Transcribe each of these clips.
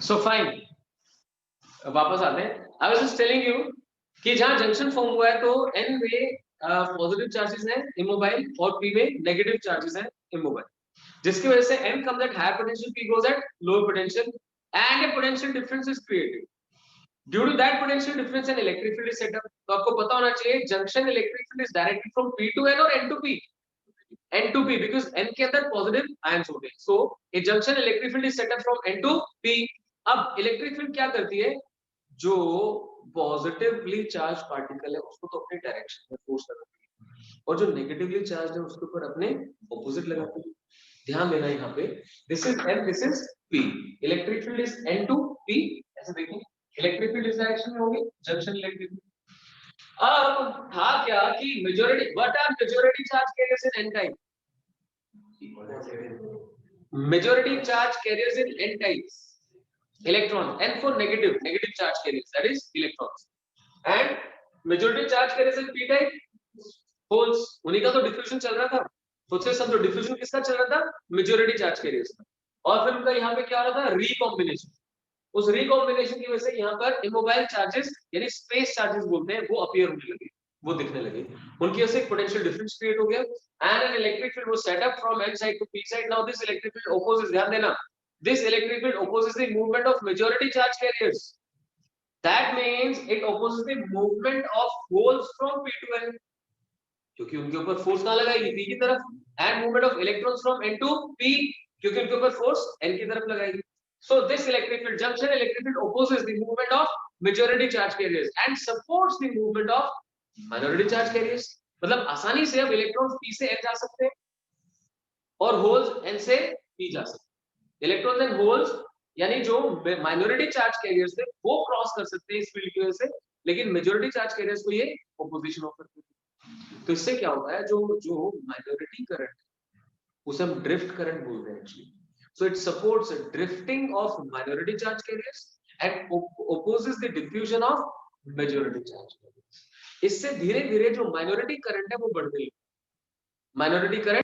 So fine, वापस आते हैं. I was just telling you कि जहाँ जंक्शन फॉर्म हुआ है तो N में पॉजिटिव चार्जेस हैं इमोबाइल और P में नेगेटिव चार्जेस हैं इमोबाइल, जिसकी वजह से N comes at higher potential, P goes at lower potential, and a potential difference is created. Due to that potential difference, an electric field is set up. तो आपको पता होना चाहिए junction electric field is directed from P to N or N to P. N to P because N के अंदर positive ions होते हैं. So a junction electric field is set up from N to P. अब electric field क्या करती है, जो positively charge particle है उसको तो अपने डायरेक्शन में फोर्स लगाती है और जो नेगेटिवली चार्ज है उसके ऊपर अपने ऑपोजिट लगाती है. ध्यान देना यहाँ पे, this is N, this is P. Electric field is N to P. ऐसे देखिए, इलेक्ट्रिक फील्ड इस डायरेक्शन में होगी, जंक्शन इलेक्ट्रिक फील्ड. अब था क्या कि majority, what are majority charge carriers in N type? Majority charge carriers in N types, electrons. N for negative charge carriers, that is electrons. And majority charge carriers in P type, holes. उन्हीं का तो diffusion चल रहा था. सोचिए समझो, diffusion किसका चल रहा था? मेजॉरिटी चार्ज कैरियर्स का. और फिर उनका यहाँ पे क्या हो रहा था? रिकॉम्बिनेशन. उस रिकॉम्बिनेशन की वजह से यहाँ पर इमोबाइल चार्जेस यानी स्पेस चार्जेस बोलते हैं, वो अपीयर होने लगे, वो दिखने लगे. उनकी वजह से एक पोटेंशियल डिफरेंस क्रिएट हो गया and an electric field was set up from N side to P side. Now this electric field opposes, ध्यान देना, this electric field opposes the movement of majority charge carriers. That means it opposes the movement of holes from P to N, क्योंकि उनके ऊपर force कहाँ लगाएगी? P की तरफ. And movement of electrons from N to P, क्योंकि उनके ऊपर फोर्स N की तरफ लगाएगी. So this electric field, junction electric field, opposes the movement of majority charge carriers and supports the movement of minority charge carriers. मतलब आसानी से अब इलेक्ट्रॉन्स P से N जा सकते हैं और होल्स N से P जा सकते हैं. इलेक्ट्रॉन्स एंड होल्स यानी जो माइनॉरिटी चार्ज कैरियर्स थे वो क्रॉस कर सकते हैं इस फील्ड की वजह से, लेकिन मेजॉरिटी चार्ज कैरियर्स को ये ऑपोजिशन ऑफर करते हैं. तो इससे क्या होता है, जो माइनॉरिटी करंट उसे हम ड्रिफ्ट करंट बोलते हैं actually. So it supports drifting of minority charge carriers and opposes the diffusion of majority charge carriers. इससे धीरे धीरे जो माइनॉरिटी करंट है वो बढ़ने लगता है. माइनॉरिटी करंट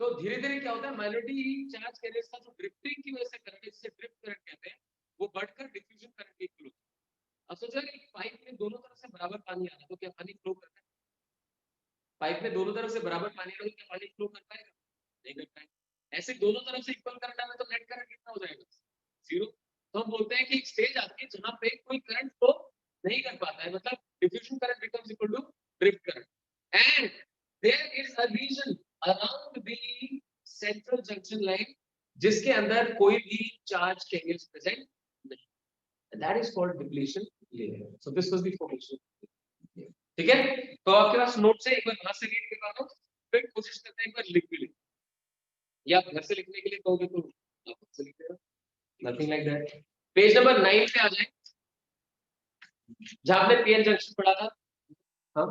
तो धीरे धीरे क्या होता है, माइनॉरिटी चार्ज कैरियर्स का जो ड्रिफ्टिंग की वजह से करंट, इससे ड्रिफ्ट करंट कहते हैं, वो बढ़कर डिफ्यूजन करंट की इक्वल होता है. अब सोचो कि पाइप में दोनों तरफ से बराबर पानी आ रहा है तो क्या पानी फ्लो करता है? पाइप में दोनों तरफ से बराबर पानी आ रहा है तो क्या पानी फ्लो कर पाएगा? नहीं कर पाएगा. ऐसे दोनों तरफ से इक्वल करंट आए तो नेट करंट कितना हो जाएगा? जीरो. तो हम बोलते हैं कि एक स्टेज आती है जहां पे कोई करंट फ्लो नहीं कर पाता है, मतलब diffusion current becomes equal to drift current. And there is a region around the central junction line जिसके अंदर कोई भी चार्ज कैरियर्स प्रेजेंट नहीं. That is called depletion layer. So this was the formation. ठीक है, तो आपके पास नोट से एक बार वहां से रीड करवा दो, फिर कोशिश करते हैं एक बार लिख भी ले, या घर से लिखने के लिए कहोगे तो आप खुद से लिख लेना. Nothing like that. Page number 9 पे आ जाए, जहां आपने पीएन जंक्शन पढ़ा था. हाँ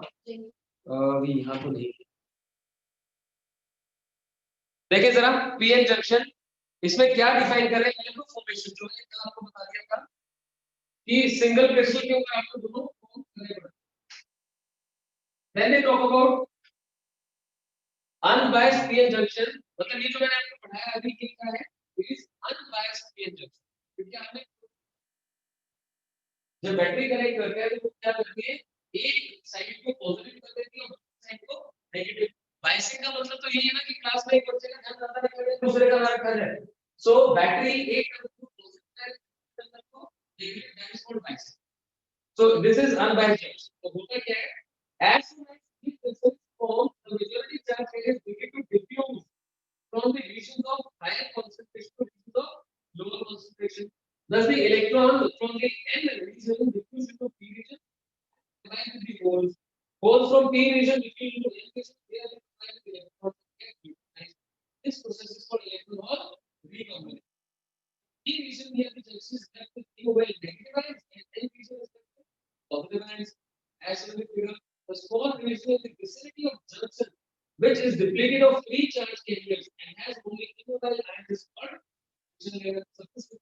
अभी यहाँ तो नहीं. देखिए जरा पीएन जंक्शन, इसमें क्या डिफाइन कर रहे हैं? फॉर्मेशन जो है आपको बता दिया था कि सिंगल क्रिस्टल के ऊपर आपको दोनों करने पड़ते. Then they talk about unbiased PN junction. मतलब ये जो मैंने आपको पढ़ाया अभी क्या है, it is unbiased PN junction. क्योंकि आपने जब बैटरी कनेक्ट करते हैं तो क्या करती है, एक साइड को पॉजिटिव कर देती है और दूसरी साइड को नेगेटिव. बायसिंग का मतलब तो यही है ना कि क्लास में एक बच्चे का ध्यान ज्यादा रख रहे हैं, दूसरे का ना रखा जाए. सो बैटरी एक तरफ को पॉजिटिव है, दूसरी तरफ को negative, that is called biasing. So this is unbiased junction. तो होता क्या है, as soon as this crystal forms, the majority charge carriers begin to diffuse from the regions of higher concentration to regions of lower concentration. Thus, the electron from the N region diffuse into P region, combined with the holes. Holes from P region diffuse into N region, they are combined with the electron. This process is called electron hole recombination. P region here the junction is left with P-well negative ions, and N region is left with positive ions. As in the figure, the small region in the vicinity of junction, which is depleted of free charge carriers and has only immobile ions, is called junction layer. So this is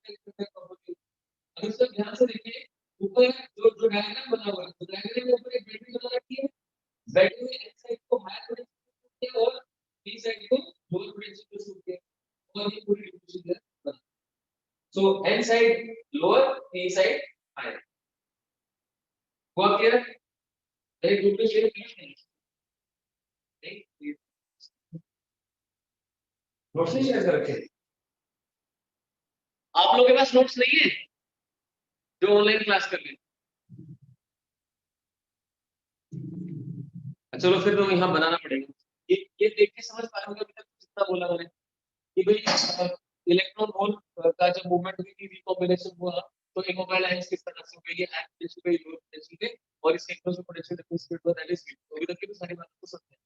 lower potential पे show किया और ये पूरी distribution है। So n side lower, p side higher. हुआ clear? एक group में share किया नहीं, नोट्स नहीं शेयर कर रखे आप लोगों के पास? नोट्स नहीं है जो ऑनलाइन क्लास कर ले? चलो फिर तो यहाँ बनाना पड़ेगा। ये देख के समझ पा रहे हो अभी तक जितना बोला मैंने कि भाई इलेक्ट्रॉन होल का जब मूवमेंट हुई थी, रिकॉम्बिनेशन हुआ, तो इमोबाइल आयंस किस तरह से हुए, ये हाई पोटेंशियल पे लो पोटेंशियल पे, और इसके equal potential difference between that is अभी तक की तो सारी बातें तो समझ हैं।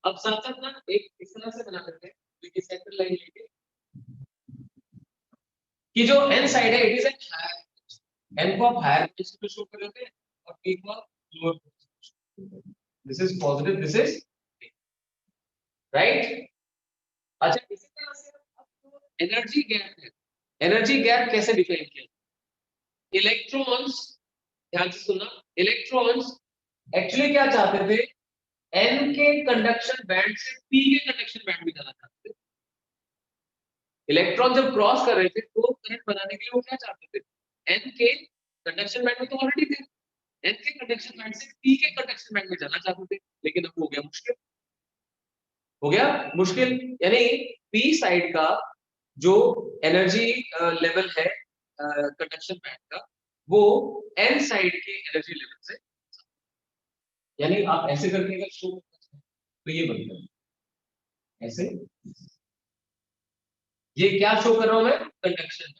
अब साथ साथ ना एक इस तरह से बना करते हैं तो ये सेंट्रल लाइन लेके कि जो n साइड है it is at higher, n को आप हायर पोटेंशियल पे शो कर लेते हैं और p को आप lower potential. This is positive, this is right. अच्छा इसी तरह से एनर्जी गैप है। एनर्जी गैप कैसे डिफाइन किया? इलेक्ट्रॉन्स, ध्यान से सुनना, इलेक्ट्रॉन्स एक्चुअली क्या चाहते थे, n के कंडक्शन बैंड से p के कंडक्शन बैंड में जाना चाहते थे। इलेक्ट्रॉन जब क्रॉस कर रहे थे तो करंट बनाने के लिए वो क्या चाहते थे, n के कंडक्शन बैंड में तो ऑलरेडी थे, n के कंडक्शन बैंड से p के कंडक्शन बैंड में जाना चाहते थे, लेकिन अब हो गया मुश्किल। हो गया मुश्किल, यानी p साइड का जो एनर्जी लेवल है कंडक्शन बैंड का, वो n साइड के एनर्जी लेवल से, यानी आप ऐसे करके अगर शो तो ये बनता है ऐसे, ये क्या शो कर रहा हूं मैं, कंडक्शन,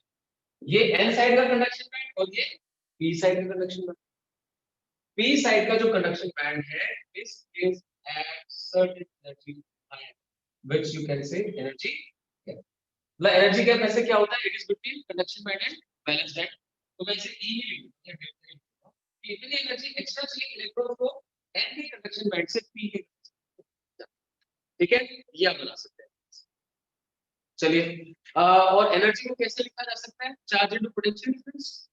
ये n साइड का कंडक्शन बैंड और ये p साइड का कंडक्शन बैंड। p साइड का जो कंडक्शन बैंड है this is at certain energy which you can say energy gap. मतलब एनर्जी गैप ऐसे क्या होता है, it is between conduction band and valence band. तो मैं इसे e ही लिखूंगा कि इतनी एनर्जी एक्स्ट्रा चाहिए इलेक्ट्रॉन को n के कंडक्शन बैंड से p के, ठीक है, ये आप बना सकते हैं। चलिए और एनर्जी को कैसे लिखा जा सकता है, चार्ज इनटू पोटेंशियल डिफरेंस।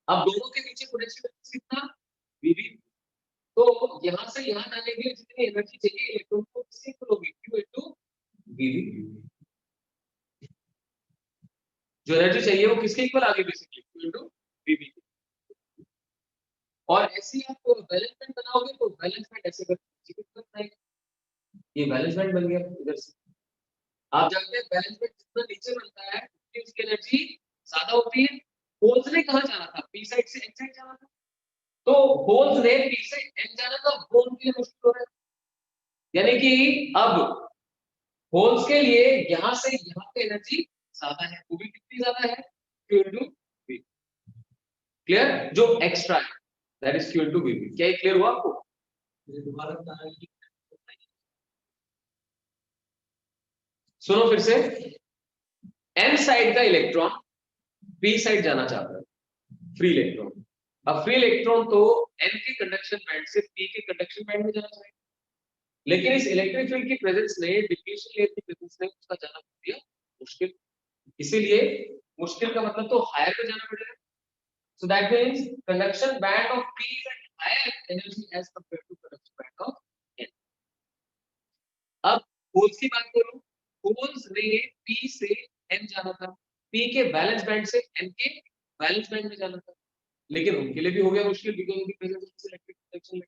अब दोनों के बीच पोटेंशियल डिफरेंस कितना, वीवी। तो यहां से यहां जाने के लिए जितनी एनर्जी चाहिए इलेक्ट्रॉन को, किससे इक्वल होगी, Q इनटू वीवी। जो एनर्जी चाहिए वो किसके इक्वल आ गई, बेसिकली Q इनटू वीवी। और ऐसे ही आप बैलेंस बैंड बनाओगे तो बैलेंस बैंड ऐसे करके ये बैलेंस बैंड बन गया। इधर से आप जानते हैं बैलेंस बैंड जितना नीचे बनता है उतनी उसकी एनर्जी ज्यादा होती है। होल्स ने कहां जाना था, पी साइड से एन साइड जाना था, तो होल्स ने पी से एन जाना था, वो उनके लिए मुश्किल हो रहा है। यानी कि अब होल्स के लिए यहां से यहां पे एनर्जी ज्यादा है, वो भी कितनी ज्यादा है, Q into V। क्लियर, जो एक्स्ट्रा है that is Q into V। क्या ये क्लियर हुआ आपको? दोबारा बताना कि सुनो फिर से, n साइड का इलेक्ट्रॉन p साइड जाना चाहता है, फ्री इलेक्ट्रॉन। अब फ्री इलेक्ट्रॉन तो n के कंडक्शन बैंड से p के कंडक्शन बैंड में जाना चाहिए, लेकिन इस इलेक्ट्रिक फील्ड की प्रेजेंस ने, डिप्लीशन लेयर की प्रेजेंस ने उसका जाना कर दिया मुश्किल। इसीलिए मुश्किल का मतलब तो हायर पे जाना पड़ेगा। So that means conduction band of p is at higher energy as compared to conduction band of n। अब होल्स की बात करूं, होल्स ने p से n जाना था, p के बैलेंस बैंड से n के बैलेंस बैंड में जाना था, लेकिन उनके लिए भी हो गया मुश्किल because of the presence of electric conduction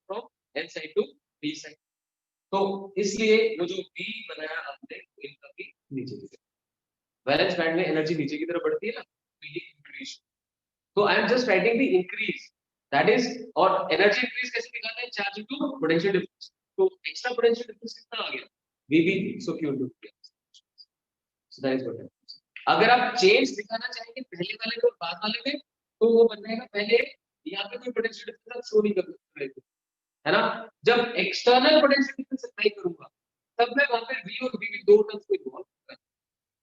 from n side to p side. तो इसलिए वो जो p बनाया आपने इनका भी नीचे की तरफ, बैलेंस बैंड में एनर्जी नीचे की तरफ बढ़ती है ना, तो ये इंक्रीज। तो I am just writing the increase that is, और एनर्जी इंक्रीज कैसे निकालना है, चार्ज इनटू पोटेंशियल डिफरेंस। तो एक्स्ट्रा पोटेंशियल डिफरेंस कितना आ गया, वीवी, सो Q into V। So that is what. अगर आप चेंज दिखाना चाहेंगे पहले वाले में और बाद वाले में, तो वो बन जाएगा, पहले यहाँ पे कोई पोटेंशियल डिफरेंस शो नहीं कर रहे थे, है ना, जब एक्सटर्नल पोटेंशियल डिफरेंस अप्लाई करूंगा तब मैं वहां पे V और VV दो टर्म्स को इन्वॉल्व करूंगा।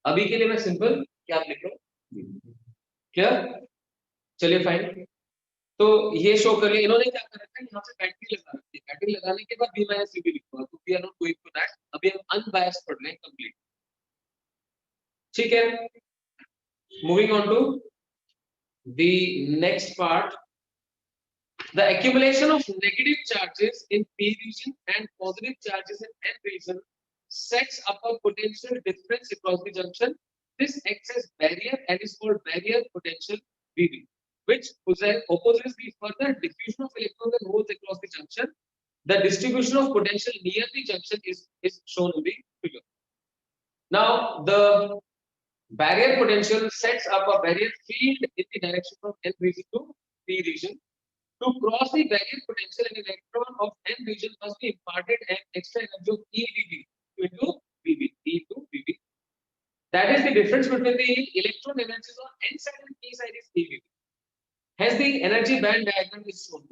अभी के लिए मैं सिंपल क्या लिख रहा हूँ, क्लियर। चलिए फाइन, तो ये शो कर लिया इन्होंने, क्या कर रखा है यहाँ से बैटरी लगा रखी है, बैटरी लगाने के बाद V माइनस VB लिखूंगा, तो we are not going to that, अभी हम अनबायस्ड पढ़ रहे हैं कंप्लीट, ठीक है। Moving on to the next part, the accumulation of negative charges in p region and positive charges in n region sets up a potential difference across the junction. This acts as barrier and is called barrier potential VB, which opposes the further diffusion of electrons and holes across the junction. The distribution of potential near the junction is shown in the figure. Now, the barrier potential sets up a barrier field in the direction from N region to P region. To cross the barrier potential, an electron of N region must be imparted an extra energy of EVB into VB. That is the difference between the electron energies on N side and P side is EVB. Hence, the energy band diagram is shown.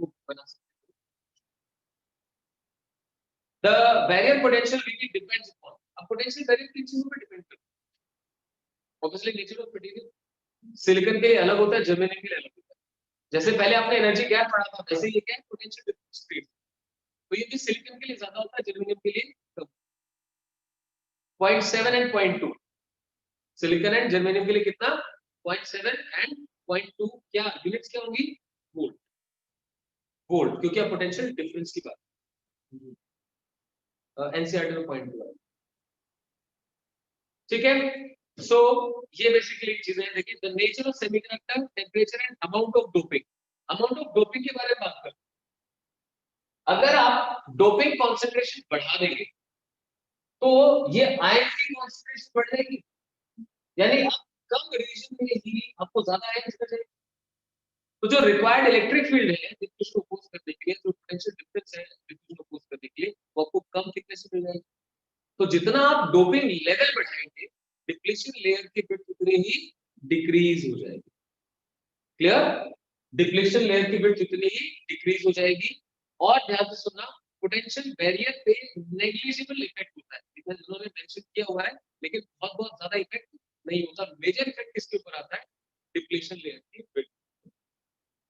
The barrier potential VB depends upon a potential barrier किन चीजों पे depend करता है? Obviously, nature of material. Silicon के लिए अलग होता है, जर्मेनियम के लिए अलग होता है. जैसे पहले आपने एनर्जी गैप पढ़ा था, वैसे ये क्या है पोटेंशियल डिफरेंस क्रिएट. तो ये भी सिलिकॉन के लिए ज्यादा होता है, जर्मेनियम के लिए कम. 0.7 एंड 0.2. सिलिकॉन एंड जर्मेनियम के लिए कितना? 0.7 एंड 0.2. क्या यूनिट्स क्या होंगी? वोल्ट. वोल्ट, क्योंकि आप पोटेंशियल डिफरेंस की बात. एनसीईआरटी में 0.2 है. ठीक है. So ये बेसिकली चीजें हैं. देखिए, the nature of semiconductor, temperature and amount of doping. Amount of doping के बारे में बात करते हैं. अगर आप डोपिंग कॉन्सेंट्रेशन बढ़ा देंगे तो ये आयन की कॉन्सेंट्रेशन बढ़ जाएगी. यानी आप कम रीजन में ही आपको ज्यादा आयन चाहिए. तो जो रिक्वायर्ड इलेक्ट्रिक फील्ड है डिफ्यूजन को अपोज करने के लिए, जो पोटेंशियल डिफरेंस है डिफ्यूजन को अपोज करने के लिए, वो आपको कम थिकनेस में मिल जाएगी. तो जितना आप डोपिंग लेवल बढ़ाएंगे, डिप्लीशन लेयर की विड्थ उतनी ही डिक्रीज हो जाएगी. क्लियर? डिप्लीशन लेयर की विड्थ उतनी ही डिक्रीज हो जाएगी. और ध्यान से सुनना, पोटेंशियल बैरियर पे नेग्लिजिबल इफेक्ट होता है. इन्होंने मेंशन किया हुआ है, लेकिन बहुत ज्यादा इफेक्ट नहीं होता. मेजर इफेक्ट किसके ऊपर आता है? डिप्लीशन लेयर की विड्थ.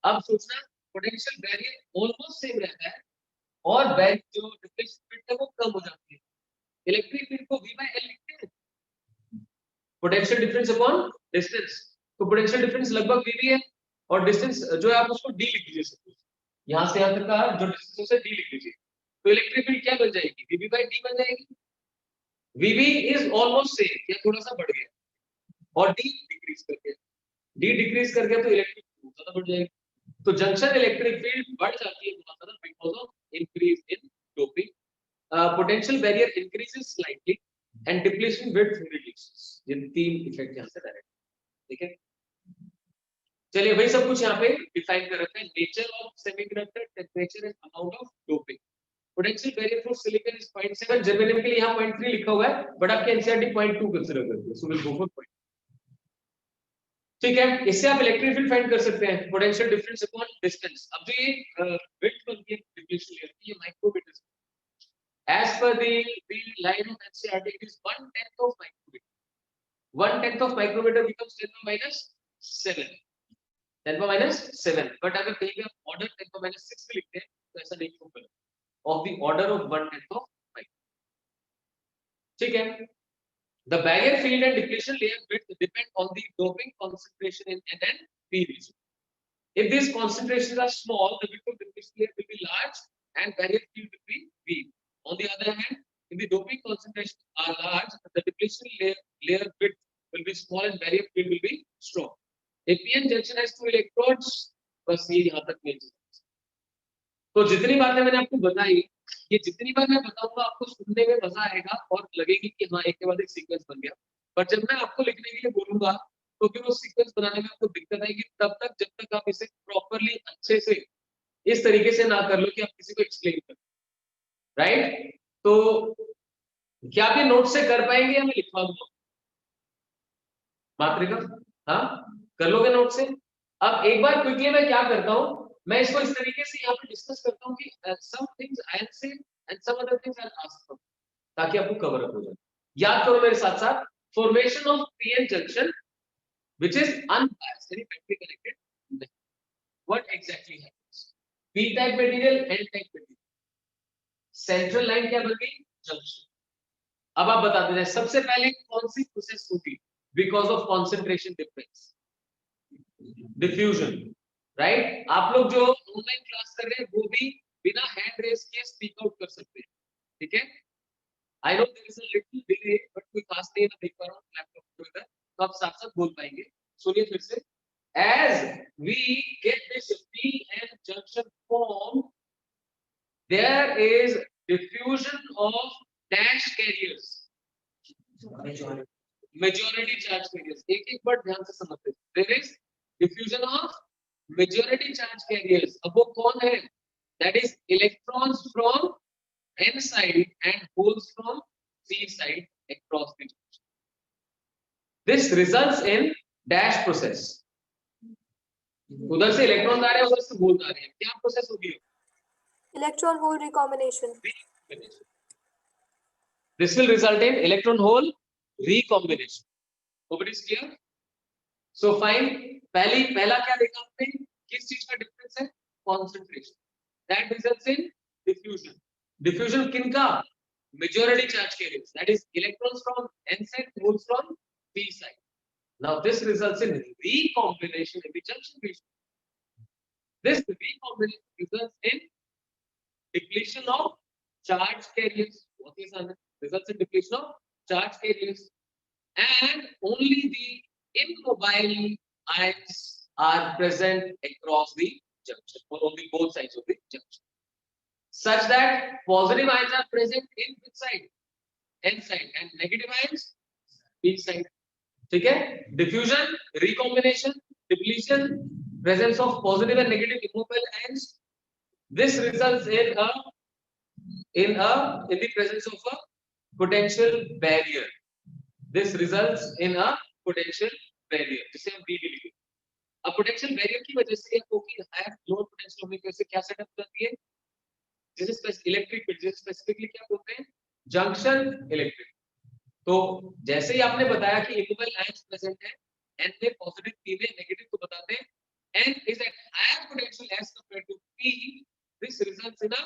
अब सोचना, पोटेंशियल बैरियर ऑलमोस्ट सेम रहता है और जो डिप्लीशन विड्थ है वो कम हो जाती है. इलेक्ट्रिक फील्ड को V/L लिखते हैं, पोटेंशियल डिफरेंस अपॉन डिस्टेंस. तो पोटेंशियल डिफरेंस लगभग VB है और डिस्टेंस जो है आप उसको D लिख लीजिए. सपोज यहां से यहां तक का जो डिस्टेंस है D लिख लीजिए. तो इलेक्ट्रिक फील्ड क्या बन जाएगी? VB/D बन जाएगी. VB इज ऑलमोस्ट सेम या थोड़ा सा बढ़ गया और D डिक्रीज कर गया. D डिक्रीज कर गया तो इलेक्ट्रिक फील्ड ज्यादा बढ़ जाएगी. तो जंक्शन इलेक्ट्रिक फील्ड बढ़ जाती है बहुत ज्यादा because of increase in doping. Potential barrier increases slightly and depletion width reduces. ये तीन इफेक्ट यहां से डायरेक्ट. ठीक है. चलिए वही सब कुछ यहाँ पे डिफाइन कर रखते हैं. Nature of semiconductor, temperature and amount of doping. Potential barrier for silicon is 0.7. Germanium के लिए यहाँ 0.3 लिखा हुआ है, बट आपके एनसीईआरटी 0.2 कंसीडर करते हैं. So will go for 0.2. ठीक है. इससे आप इलेक्ट्रिक फील्ड फाइंड कर सकते हैं, पोटेंशियल डिफरेंस अपॉन डिस्टेंस. अब जो ये विड्थ बनती है डिप्लीशन लेयर की, ये micrometer. As per the line of NCERT, it is 1/10 of micrometer. 1/10 of micrometer becomes 10 to minus 7. 10 to minus 7. But अगर कहीं पे आप order 10 to minus 6 पे लिखते हैं तो ऐसा नहीं होगा. Of the order of 1/10 of micrometer. ठीक है. The barrier field and depletion layer width depend on the doping concentration in N and P region. If these concentrations are small, the width of depletion layer will be large and barrier field will be weak. On the other hand, if the doping concentrations are large, the depletion layer width will be small and barrier field will be strong. A PN junction has 2 electrodes. बस ये यहाँ तक main चीज. तो जितनी बातें मैंने आपको बताई, ये जितनी बार मैं बताऊंगा आपको सुनने में मजा आएगा और लगेगी कि हाँ एक के बाद एक सीक्वेंस बन गया. पर जब मैं आपको लिखने के लिए बोलूंगा तो फिर वो सीक्वेंस बनाने में आपको दिक्कत आएगी तब तक जब तक आप इसे प्रॉपरली अच्छे से इस तरीके से ना कर लो कि आप किसी को एक्सप्लेन करो. राइट? तो क्या आप ये नोट से कर पाएंगे या मैं लिखवा दूंगा? मात्रिका, हाँ कर लोगे नोट से? अब एक बार क्विकली मैं क्या करता हूँ, मैं इसको इस तरीके से यहाँ पे डिस्कस करता हूँ कि some things I will say and some other things I will ask from, ताकि आपको कवर अप हो जाए. याद करो मेरे साथ साथ. Formation of PN junction which is unbiased यानी battery connected. What exactly happens? P type material, N type material, central line क्या बन गई? जंक्शन. अब आप बता दीजिए सबसे पहले कौन सी प्रोसेस होती because of concentration difference? Diffusion. Right? आप लोग जो ऑनलाइन क्लास कर रहे हैं वो भी बिना हैंड रेस के स्पीक आउट कर सकते हैं. ठीक है. I know there is a little delay, but कोई खास नहीं है, मैं देख पा रहा हूँ लैपटॉप को इधर, तो आप साथ साथ बोल पाएंगे. सुनिए फिर से. As we get this p-n junction formed, there is diffusion of dash carriers, majority charge carriers. एक एक बार ध्यान से समझते हैं. There is diffusion of majority charge carriers. अब वो कौन है? That is electrons from n side and holes from p side across the junction. This results in dash process. उधर से इलेक्ट्रॉन आ रहे हैं, उधर से होल आ रहे हैं. क्या प्रोसेस होगी? Electron hole recombination. This will result in electron hole recombination. Hope it is clear. So fine. पहला क्या देखा आपने? किस चीज का डिफरेंस है? Concentration. That results in diffusion. Diffusion किनका? Majority charge carriers. That is electrons from n side, holes from p side. Now this results in recombination in the junction region. This recombination results in depletion of charge carriers. What is that? Results in depletion of charge carriers, and only the immobile ions are present across the junction, or only both sides of the junction, such that positive ions are present in which side? N side, and negative ions p side. ठीक है? Diffusion, recombination, depletion, presence of positive and negative immobile ions. This results in the presence of a potential barrier. This results in a potential barrier. जिसे हम BD लिखेंगे. अब potential barrier की वजह से क्योंकि higher load potential होने की वजह से क्या सेटअप हो जाती है? जिसे इलेक्ट्रिक फील्ड, जिसे स्पेसिफिकली क्या बोलते हैं? Junction electric. तो जैसे ही आपने बताया कि इक्वल आयंस प्रेजेंट है, n में पॉजिटिव, p में नेगेटिव, तो बताते हैं n is at higher potential as compared to p. This results in a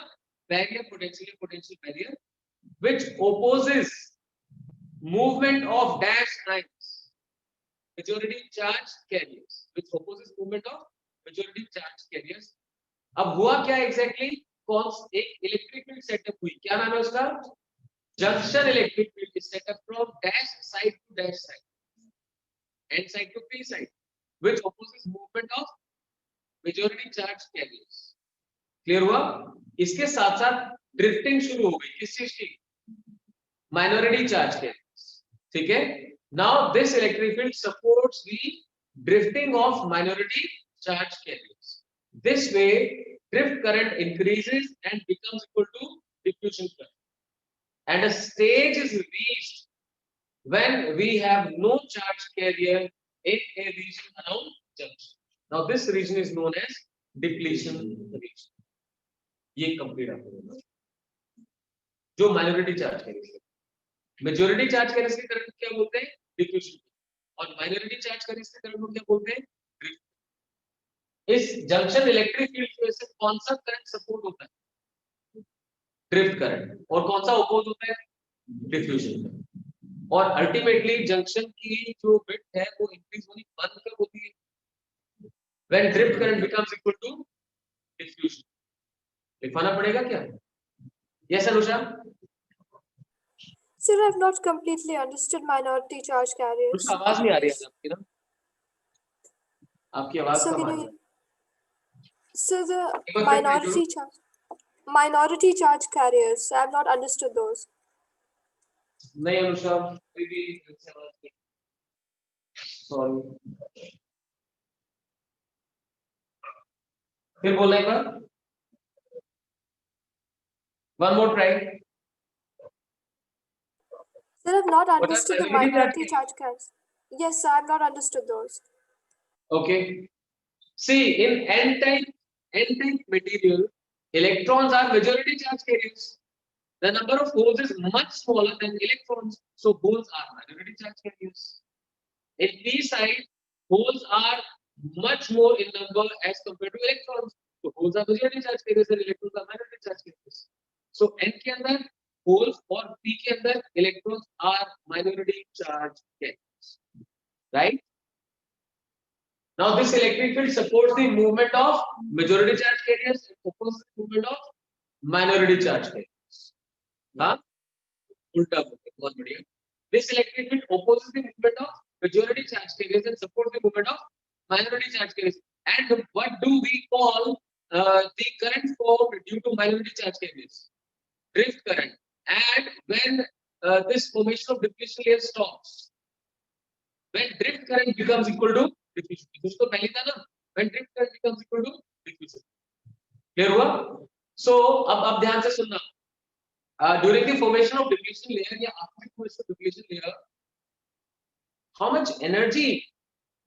barrier potential barrier which opposes movement of dash ions, majority charge carriers, which opposes movement of majority charge carriers. अब हुआ क्या exactly? कौन एक electric field setup हुई, क्या नाम है उसका? Junction electric field is set up from dash side to dash side, n side to p side, which opposes movement of majority charge carriers. Clear हुआ? इसके साथ साथ ड्रिफ्टिंग शुरू हो गई. किस चीज की? Minority charge carriers. ठीक है? Now this electric field supports the drifting of minority charge carriers. This way, drift current increases and becomes equal to diffusion current. And a stage is reached when we have no charge carrier in a region around junction. Now this region is known as depletion region. ये complete आपको जो minority charge carriers है. Majority charge carriers के current क्या बोलते हैं? Diffusion. और minority charge carriers के करंट को क्या बोलते हैं? Drift. इस जंक्शन इलेक्ट्रिक फील्ड की वजह से कौन सा करंट सपोर्ट होता है? Drift current. और कौन सा अपोज होता है? डिफ्यूजन. और अल्टीमेटली जंक्शन की जो विड्थ है वो इंक्रीज होनी बंद कब होती है? When drift current becomes equal to diffusion. लिखवाना पड़ेगा क्या? Yes Anusha. Sir, I have not completely understood minority charge carriers. कुछ आवाज नहीं आ रही है आपकी ना. आपकी आवाज कम आ रही है. So the minority charge carriers, I have not understood those. नहीं अनुषा, भी सॉरी. फिर बोलना एक बार. One more try. Sir, I have not understood the minority charge carriers. Yes, sir, I have not understood those. Okay. See, in n-type material, electrons are majority charge carriers. The number of holes is much smaller than electrons, so holes are minority charge carriers. In p side, holes are much more in number as compared to electrons, so holes are majority charge carriers and electrons are minority charge carriers. So n के अंदर holes और p के अंदर electrons are minority charge carriers, right? Now this electric field supports the movement of majority charge carriers and opposes the movement of minority charge carriers. Huh? उल्टा बोलते हैं, बहुत बढ़िया. This electric field opposes the movement of majority charge carriers and supports the movement of minority charge carriers. And what do we call the current formed due to minority charge carriers? Drift current. And when this formation of depletion layer stops, when drift current becomes equal to diffusion. कुछ तो पहले था ना, when drift current becomes equal to diffusion. Clear हुआ? So अब ध्यान से सुनना. During the formation of depletion layer या after formation of depletion layer, how much energy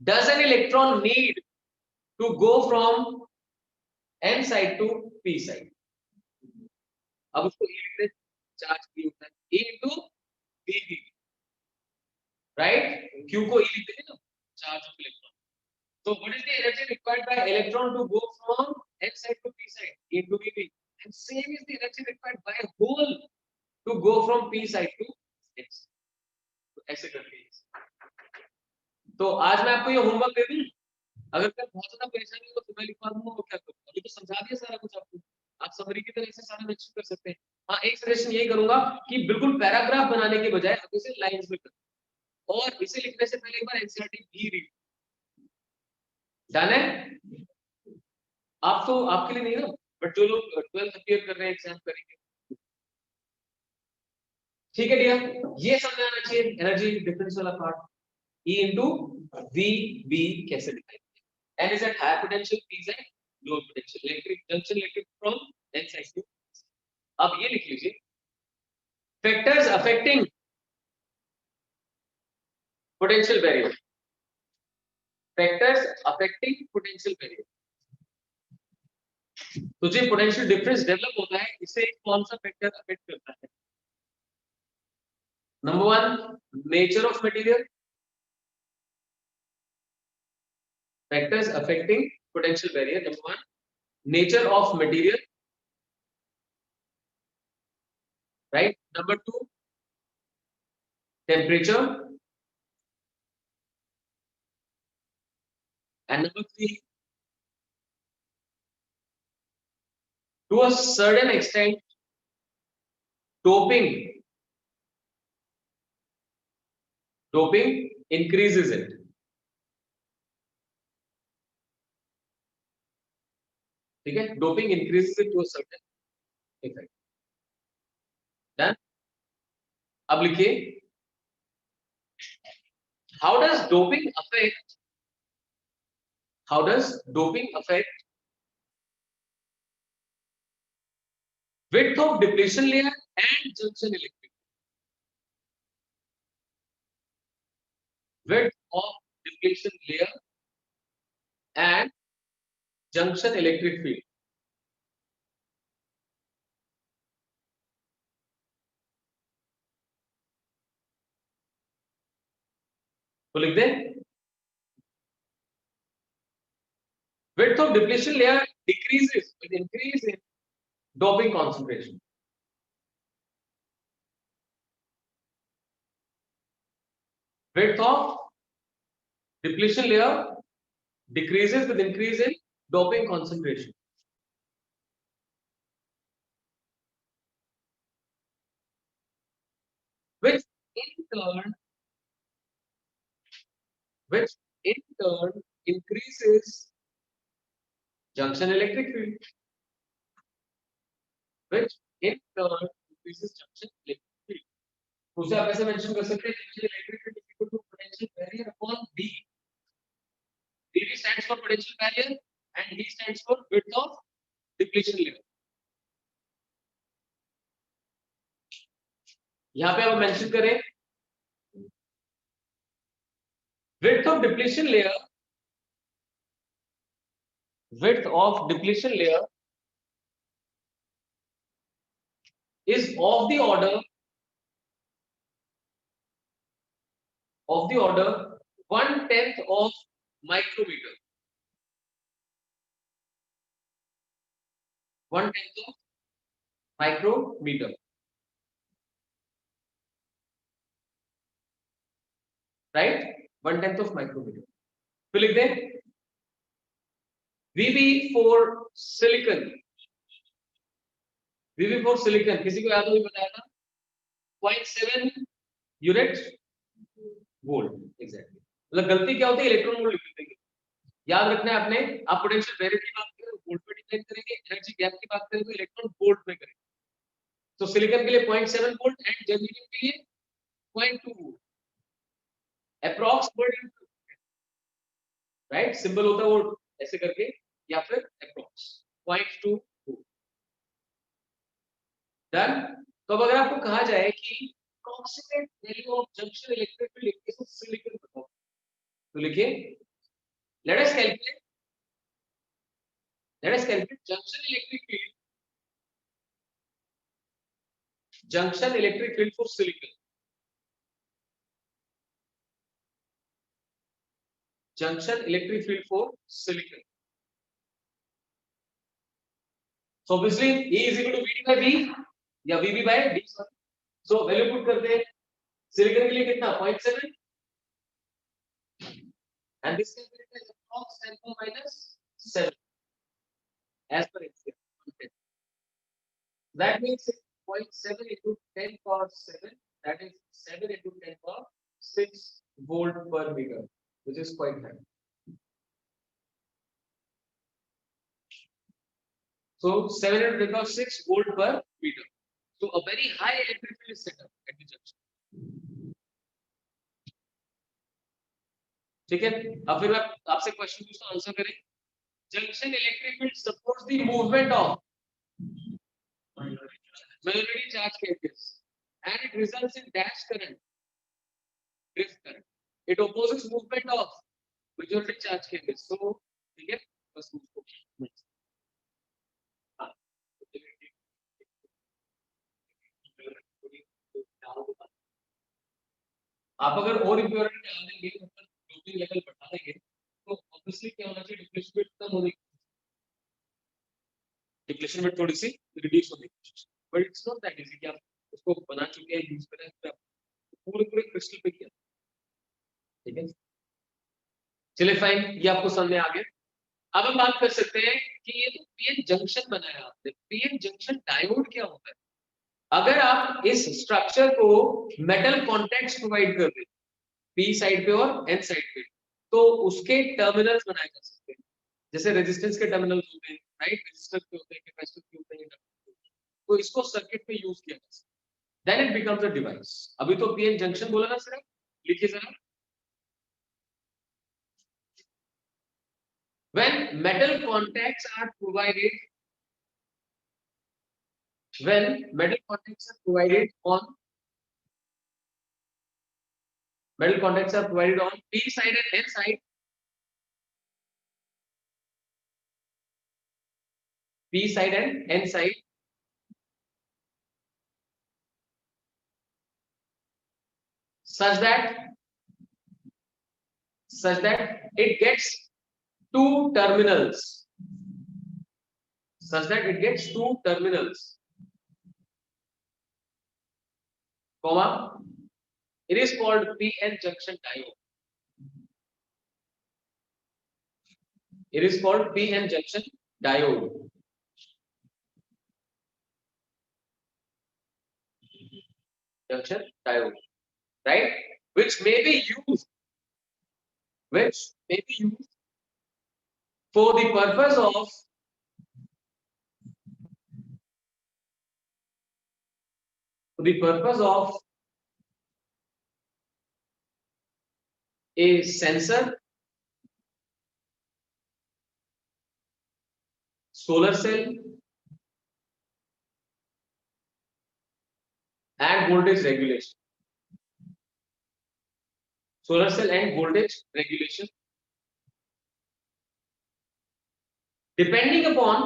does an electron need to go from n side to p side? अब उसको E लिखते हैं, चार्ज Q होता है, E into dV, right? Q को E लिखते हैं ना, charge of electron. So what is the energy required by electron to go from n side to p side? E into dV. And same is the energy required by a hole to go from p side to n side. तो ऐसे करके. तो आज मैं आपको ये homework दे दूं, अगर कल बहुत ज्यादा परेशानी हो तो मैं लिखवा दूंगा, वो क्या करूंगा. अभी तो समझा दिया सारा कुछ आपको, आप समरी की तरह से सारा मेंशन कर सकते हैं. हाँ, एक सजेशन यही करूंगा कि बिल्कुल पैराग्राफ बनाने के बजाय आप इसे लाइंस में करें और इसे लिखने से पहले एक बार एनसीईआरटी भी रीड. डन है? आप तो आपके लिए नहीं ना, बट जो लोग 12th अपीयर कर रहे हैं, एग्जाम करेंगे. ठीक है डियर, ये समझ आना चाहिए एनर्जी डिफरेंस वाला पार्ट. E into VB कैसे दिखाएंगे? N is at higher potential, P is at lower potential. Electric junction electric from N side to. अब ये लिख लीजिए, factors affecting potential barrier. Factors affecting potential barrier. तो जो potential difference develop होता है, इसे कौन सा factor affect करता है? Number one, nature of material. Factors affecting potential barrier. Number one, nature of material. Right. Number two, temperature. And number three, to a certain extent, doping increases it. ठीक है, doping increases it to a certain effect. Done? अब लिखिए, how does doping affect width of depletion layer and junction electric? Width of depletion layer and junction electric field. तो लिख दें, width of depletion layer decreases with increase in doping concentration. Width of depletion layer decreases with increase in doping concentration. Which in turn increases junction electric field. Which in turn increases junction electric field. उसे आप ऐसे mention कर सकते हैं, junction electric field is equal to potential barrier upon D. DB stands for potential barrier and D stands for width of depletion layer. यहाँ पे आप mention करें, width of depletion layer is of the order 1/10 of micrometer. 1/10 of micrometer. Right? 1/10 of micrometer. तो लिख दें, VB for silicon. VB for silicon किसी को याद हो, बताया था? 0.7 यूनिट वोल्ट एग्जैक्टली। मतलब गलती क्या होती है, इलेक्ट्रॉन वोल्ट लिख देंगे। याद रखना है आपने, आप पोटेंशियल बैरियर की बात करें तो वोल्ट में डिफाइन करेंगे, एनर्जी गैप की बात करें तो इलेक्ट्रॉन वोल्ट में करेंगे। तो सिलिकॉन के लिए 0.7 वोल्ट एंड जर्मेनियम के लिए 0.2 volt, approx volt, right, symbol होता है वो ऐसे करके या फिर अप्रॉक्स 0.2 वोल्ट। डन। तो अब अगर आपको कहा जाए कि approximate value of junction electric field in case of silicon बताओ, तो लिखिए let us calculate junction electric field for silicon, junction electric field for silicon. So obviously E is equal to VD by V या VB by D, sorry. So value put करते हैं, silicon के लिए कितना 0.7 and this calculated is approx 10 minus 7 as per HCl. That means 0.7 into 10 power 7, that is 7 into 10 power 6 volt per meter, which is quite high. So 7 into 10 power 6 volt per meter. So a very high electric field is set up at the junction. ठीक है, अब फिर मैं आपसे question पूछता हूं, answer करें। Junction electric field supports the movement of majority charge carriers and it results in dash current, drift current. It opposes movement of majority charge carriers. So ठीक है, बस उसको आप अगर और इम्प्योरिटी डाल देंगे, मतलब डोपिंग लेवल बढ़ा देंगे, तो ऑब्वियसली क्या होना चाहिए, डिप्लेशन रेट कम होगी, डिप्लेशन रेट थोड़ी सी रिड्यूस होगी। But it's not that easy कि आप उसको बना चुके हैं, यूज कर रहे हैं, पूरे पूरे क्रिस्टल पे किया, ठीक है। चलिए फाइन, ये आपको समझ में आ गया। अब हम बात कर सकते हैं कि ये तो पीएन जंक्शन बनाया आपने, पीएन जंक्शन डायोड क्या होता है। अगर आप इस स्ट्रक्चर को मेटल कॉन्टैक्ट्स प्रोवाइड कर दें पी साइड पे और एन साइड पे, तो उसके टर्मिनल्स बनाए जा सकते हैं, जैसे रेजिस्टेंस के टर्मिनल्स होते हैं, राइट, रेजिस्टर के होते हैं, कैपेसिटर के होते हैं, तो इसको सर्किट पे यूज किया जा सकता है, then it becomes a device. अभी तो पीएन जंक्शन बोला ना सिर्फ, लिखिए जरा, when metal contacts are provided on P side and N side, P side and N side, such it gets two terminals, comma, it is called PN junction diode. It is called PN junction diode. Junction diode, right? Which may be used for the purpose of a sensor, solar cell, and voltage regulation. Solar cell and voltage regulation, depending upon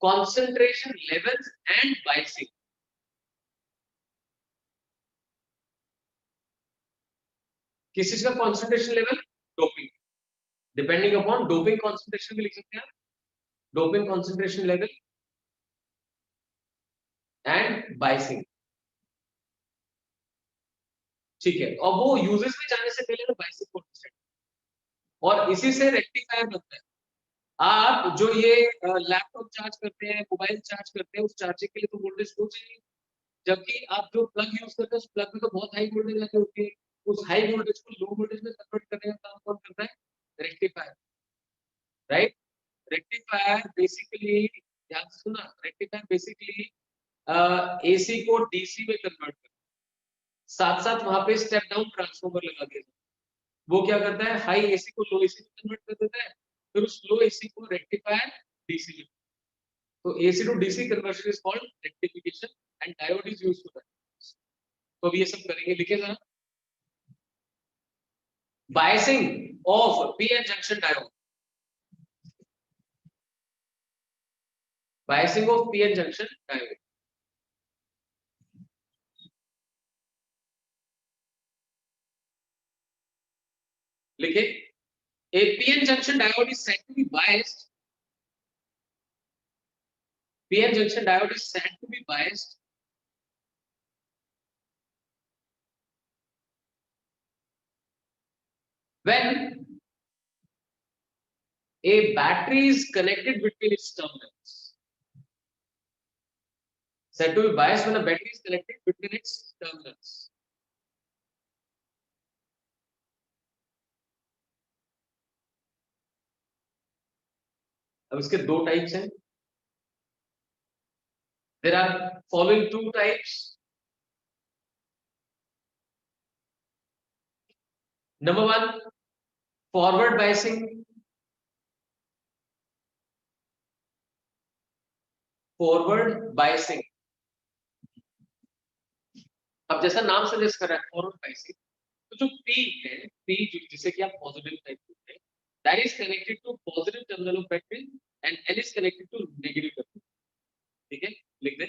concentration levels and biasing. किस चीज का concentration level? Doping. Depending upon doping concentration भी लिख सकते हैं, doping concentration level and biasing. ठीक है, और वो यूजेस में जाने से पहले ना बाइसिंग कोएफिशिएंट, और इसी से रेक्टिफायर बनता है। आप जो ये लैपटॉप चार्ज करते हैं, मोबाइल चार्ज करते हैं, उस चार्जिंग के लिए तो वोल्टेज हो चाहिए, जबकि आप जो प्लग यूज करते हैं उस प्लग में तो बहुत हाई वोल्टेज लगी होती है। उस हाई वोल्टेज को लो वोल्टेज में कन्वर्ट करने का काम कौन करता है? Rectifier, right? रेक्टिफायर बेसिकली, ध्यान से सुना, रेक्टिफायर बेसिकली एसी को डीसी में कन्वर्ट करता है, साथ साथ वहां पे स्टेप डाउन ट्रांसफार्मर लगा दिया जाता है। वो क्या करता है? हाई एसी को लो एसी में कन्वर्ट कर देता है, फिर उस लो एसी को रेक्टिफायर डीसी में। तो AC to DC conversion is called rectification and diode is used for that. तो अब ये सब करेंगे, लिखे जरा। Biasing of PN junction diode, biasing of PN junction diode, लिखे। A PN junction diode is said to be biased. PN junction diode is said to be biased when a battery is connected between its terminals. Said to be biased when a battery is connected between its terminals. अब इसके दो types हैं. There are following two types. Number one, forward biasing. Forward biasing. अब जैसा नाम suggest कर रहा है फॉरवर्ड बाइसिंग, तो जो P है, P जिसे कि आप पॉजिटिव टाइप बोलते हैं, that is connected to positive terminal of battery and N is connected to negative terminal. ठीक है, लिख दे.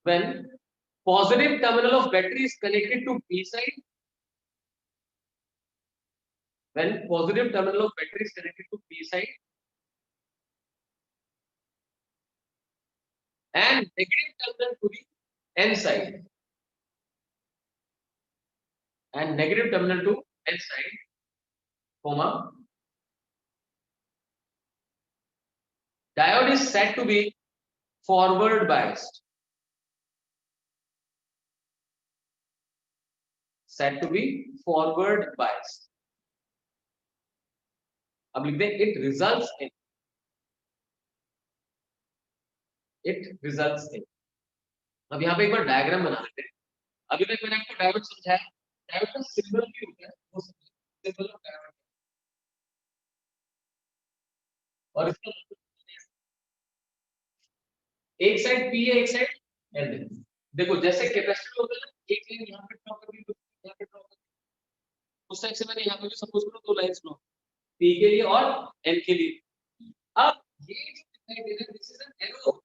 When positive terminal of battery is connected to P side, when positive terminal of battery is connected to P side and negative terminal to the N side, and negative terminal to N side, comma, diode is said to be forward biased. Said to be forward biased. अब लिख दें it results in. It results in. अब यहाँ पे एक बार diagram बना लेते हैं. अभी तक मैंने आपको डायोड समझाया. डायोड का सिंबल भी होता है, वो सिंबल ऑफ डायोड. और इसका एक साइड P है, एक साइड N है. देखो जैसे कैपेसिटर होता है ना, एक लाइन यहाँ पे ड्रॉ कर दी, यहाँ पे ड्रॉ कर दी. उस टाइप से मैंने यहाँ पे भी सपोज करो दो लाइंस ड्रॉ, P के लिए और N के लिए. अब ये जो दिखाई दे रहा है, this is an arrow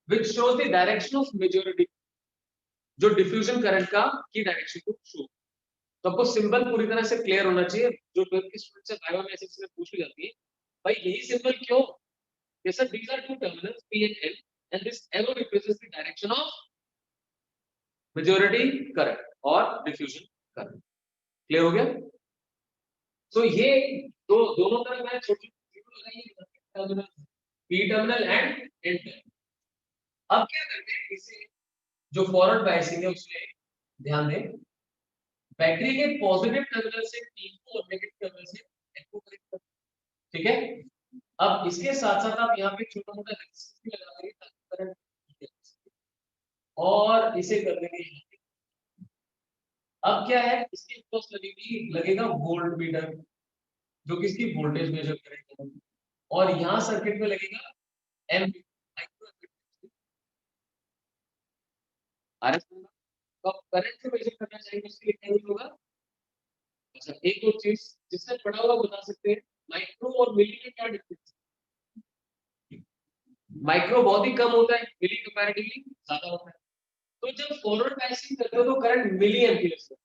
which shows the direction of majority, जो डिफ्यूजन करंट का की डायरेक्शन को शो. तो आपको सिंबल पूरी तरह से क्लियर होना चाहिए. जो 12th के स्टूडेंट से बायो में ऐसे से पूछ ली जाती है, भाई यही सिंबल क्यों? Yes sir, these are two terminals P and N and this arrow represents the direction of majority current or diffusion current. Clear हो गया? तो ये दोनों तरफ मैंने छोटी terminal P terminal and N terminal. अब क्या करते हैं, इसे जो फॉरवर्ड बायसिंग है उसमें ध्यान दें. बैटरी के पॉजिटिव टर्मिनल से P को और नेगेटिव टर्मिनल से N को कनेक्ट करते हैं. ठीक है. अब इसके साथ साथ आप यहाँ पे छोटा मोटा रेजिस्टेंस भी लगा देंगे ताकि करंट, और इसे कर देंगे यहाँ पे. अब क्या है, इसके पास लगेगा वोल्ट मीटर, जो कि इसकी वोल्टेज मेजर करेगा. और यहाँ सर्किट में लगेगा एम्प, आरएफ. तो आप करंट से मेजर करना चाहेंगे उसके लिए क्या यूज होगा? अच्छा, एक और चीज जिसने पढ़ा होगा बता सकते हैं, माइक्रो और मिली में क्या डिफरेंस है? माइक्रो बहुत ही कम होता है, मिली कंपैरेटिवली ज्यादा होता है. तो जब फॉरवर्ड बायसिंग करते हो तो करंट मिली एम्पियर्स है,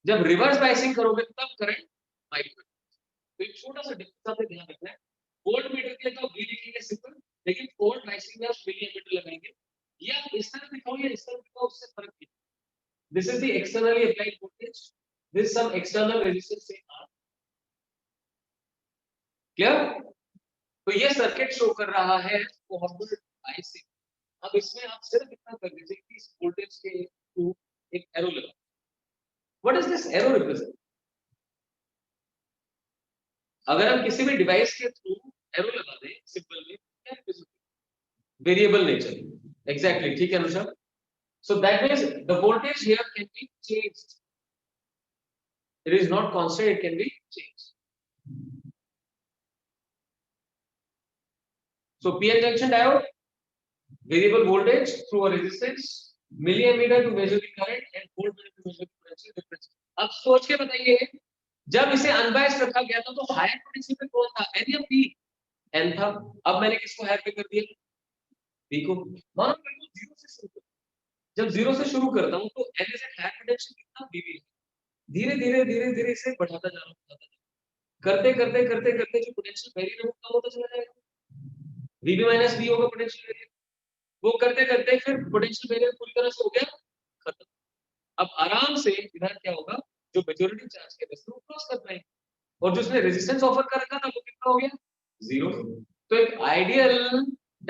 जब रिवर्स बायसिंग करोगे तब करंट माइक्रो. तो एक छोटा सा डिफरेंस आपने ध्यान रखना है. वोल्ट मीटर के लिए तो वी लिखेंगे सिंपल, लेकिन फॉरवर्ड बायसिंग में आप मिली एम्पियर लगाएंगे. या इस तरह दिखाओ या इस तरह दिखाओ, उससे फर्क नहीं. This is the externally applied voltage. This some external resistance से R. क्लियर? तो ये सर्किट शो कर रहा है फॉरवर्ड बायस से। अब इसमें आप सिर्फ इतना कर दीजिए कि इस वोल्टेज के थ्रू एक एरो लगा। What is this arrow represent? अगर हम किसी भी डिवाइस के थ्रू एरो लगा दें सिंबल में, क्या रिप्रेजेंट? Variable nature. एग्जैक्टली, ठीक है अनुषा। सो that means the voltage here can be changed, it is not constant, it can be changed. So PN junction diode, variable voltage through a resistance, milliammeter to measure the current and voltmeter to measure the potential difference। अब सोच के बताइए, जब इसे unbiased रखा गया था तो हायर पोटेंशियल पे कौन था? एन या पी? एन था। अब मैंने किसको हायर पे कर दिया? पी को। मानो बिल्कुल जीरो से शुरू कर, जब जीरो से शुरू करता हूं तो N is at higher potential कितना? वीवी। धीरे धीरे धीरे धीरे इसे बढ़ाता जा रहा हूं, करते करते करते करते जो पोटेंशियल वेरिएबल है वो कम होता चला जाएगा। वीवी माइनस वी होगा पोटेंशियल वेरिएबल। वो करते करते फिर पोटेंशियल वेरिएबल पूरी तरह से हो गया खत्म। अब आराम से इधर क्या होगा, जो मेजॉरिटी चार्ज के रेसिस्टर वो क्रॉस कर पाएंगे, और जो उसने रेजिस्टेंस ऑफर कर रखा था वो कितना हो गया? जीरो। तो एक आइडियल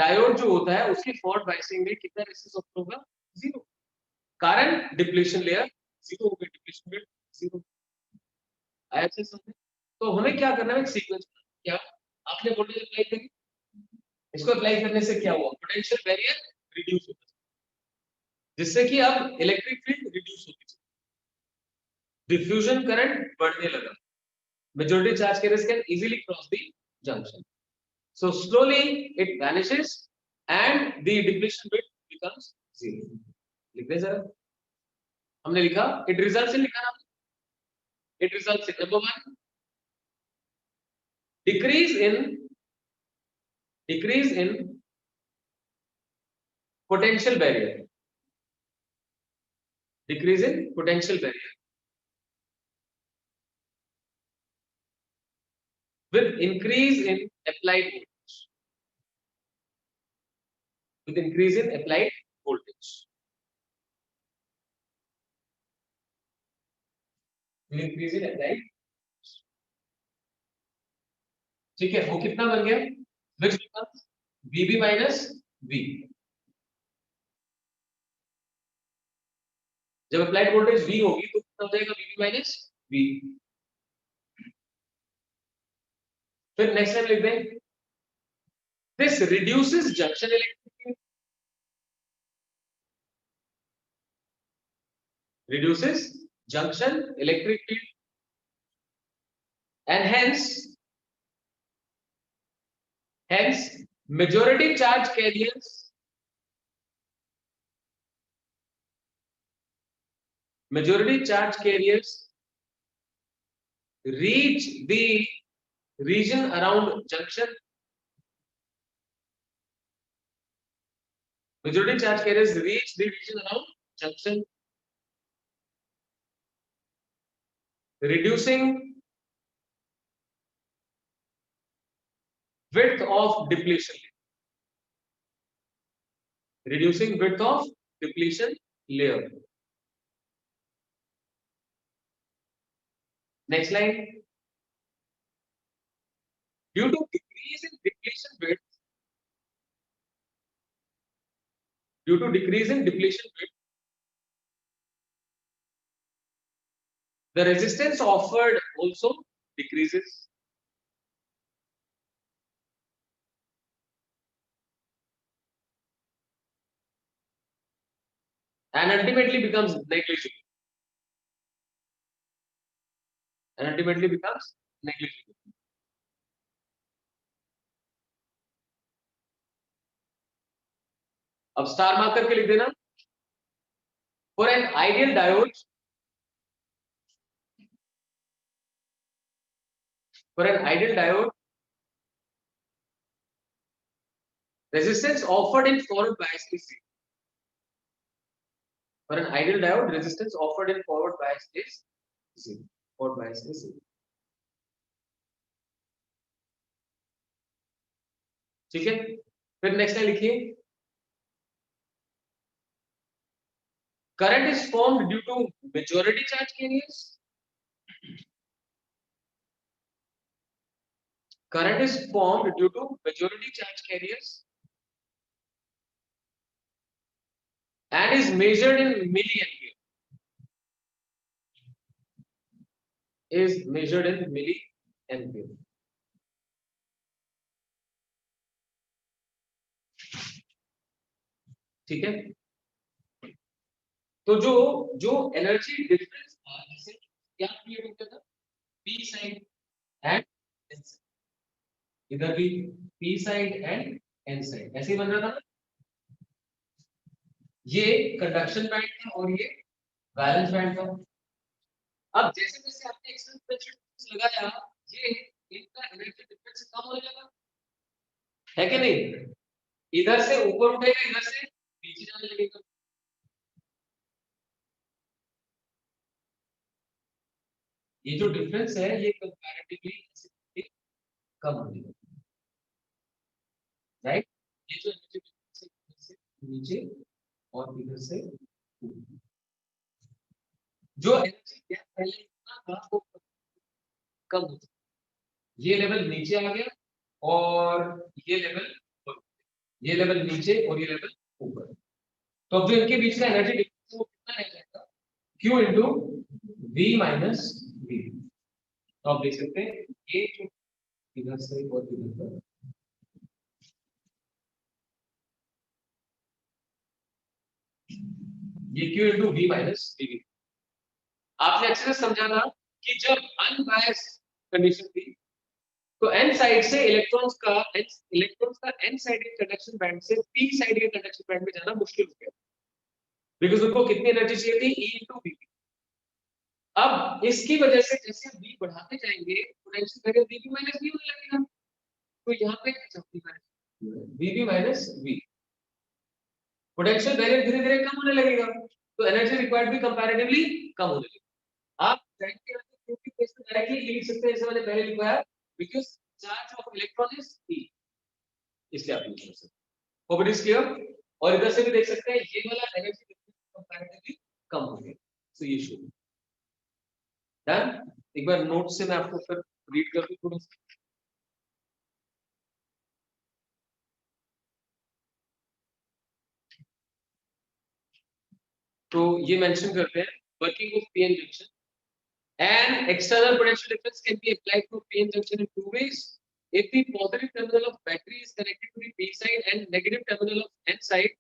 डायोड जो होता है उसकी फॉल्ट बायसिंग में कितना रेजिस्टेंस ऑफर होगा? जीरो। कारण डिप्लीशन लेयर जीरो हो गई, डिप्लीशन लेयर जीरो। आया से समझ? तो हमें क्या करना है, एक सीक्वेंस। क्या आपने वोल्टेज अप्लाई करी, इसको अप्लाई करने से क्या हुआ? पोटेंशियल बैरियर रिड्यूस होता है, जिससे कि अब इलेक्ट्रिक फील्ड रिड्यूस होती है, डिफ्यूजन करंट बढ़ने लगा, majority charge carriers can easily cross the junction, so slowly it vanishes and the depletion bit becomes zero। लिख दे जरा, हमने लिखा it results in, लिखा ना, it results in number one decrease in potential barrier, decrease in potential barrier with increase in applied voltage, with increase in applied voltage, with increase in applied। ठीक है, वो कितना बन गया? which becomes VB minus V। जब applied voltage V होगी तो कितना हो जाएगा? VB minus V। फिर नेक्स्ट लाइन लिख दें, this reduces junction electric field, reduces junction electric field, and hence majority charge carriers, reach the region around junction, majority charge carriers reach the region around junction, reducing width of depletion, reducing width of depletion layer। Next line, due to decrease in depletion width, due to decrease in depletion width, the resistance offered also decreases, and ultimately becomes negligible, and ultimately becomes negligible। अब star mark करके लिख देना, for an ideal diode, for an ideal diode, resistance offered in forward bias is zero। For an ideal diode, resistance offered in forward bias is zero। Forward bias is zero। ठीक है, फिर next line लिखिए, current is formed due to majority charge carriers, current is formed due to majority charge carriers and is measured in milliampere. Is measured in milliampere. ठीक है, तो जो energy difference था, जैसे क्या क्रिएट होता था, P side and N side, इधर भी P side and N side ऐसे ही बन रहा था ना। ये कंडक्शन बैंड था और ये वैलेंस बैंड था। अब जैसे जैसे आपने एक्सटर्नल पोटेंशियल लगाया, ये इनका एनर्जी डिफरेंस कम होने लगा, है कि नहीं? इधर से ऊपर उठेगा, इधर से नीचे जाने लगेगा। ये जो डिफरेंस है ये कंपैरेटिवली कम हो जाएगा, राइट? ये जो एनर्जी डिफरेंस है इधर से नीचे और इधर से ऊपर, जो एनर्जी गैप पहले इतना था वो कम हो जाएगा। ये लेवल नीचे आ गया और ये लेवल ऊपर, ये लेवल नीचे और ये लेवल ऊपर। तो अब जो इनके बीच का एनर्जी डिफरेंस वो कितना रह जाएगा, Q into V minus V। तो आप देख सकते हैं ये जो इधर से और इधर तक, ये Q into V minus V। आपने अच्छे से समझा था कि जब अनबायस्ड कंडीशन थी तो n साइड से इलेक्ट्रॉन्स का n साइड के कंडक्शन बैंड से p साइड के कंडक्शन बैंड में जाना मुश्किल हो गया, बिकॉज़ उनको कितनी एनर्जी चाहिए थी, E into V। अब इसकी वजह से जैसे V बढ़ाते जाएंगे potential barrier VB minus V होने लगेगा। तो यहाँ पे VB minus V, potential barrier धीरे धीरे कम होने लगेगा, तो एनर्जी रिक्वायर्ड भी कंपैरेटिवली कम होने लगेगा। आप क्योंकि क्वेश्चन डायरेक्टली लिख सकते हैं, जैसे मैंने पहले लिखा है, because charge of electron is E, इसलिए आप लिख सकते हैं। Hope it is clear. और इधर से भी देख सकते हैं ये वाला एनर्जी डिफरेंस कंपैरेटिवली कम हो गया, सो ये शो डन। एक बार नोट से मैं आपको फिर रीड कर दूं थोड़ा सा। तो ये मेंशन करते हैं working of PN junction and external potential difference can be applied to PN junction in two ways. If the positive terminal of battery is connected to the P side and negative terminal of N side,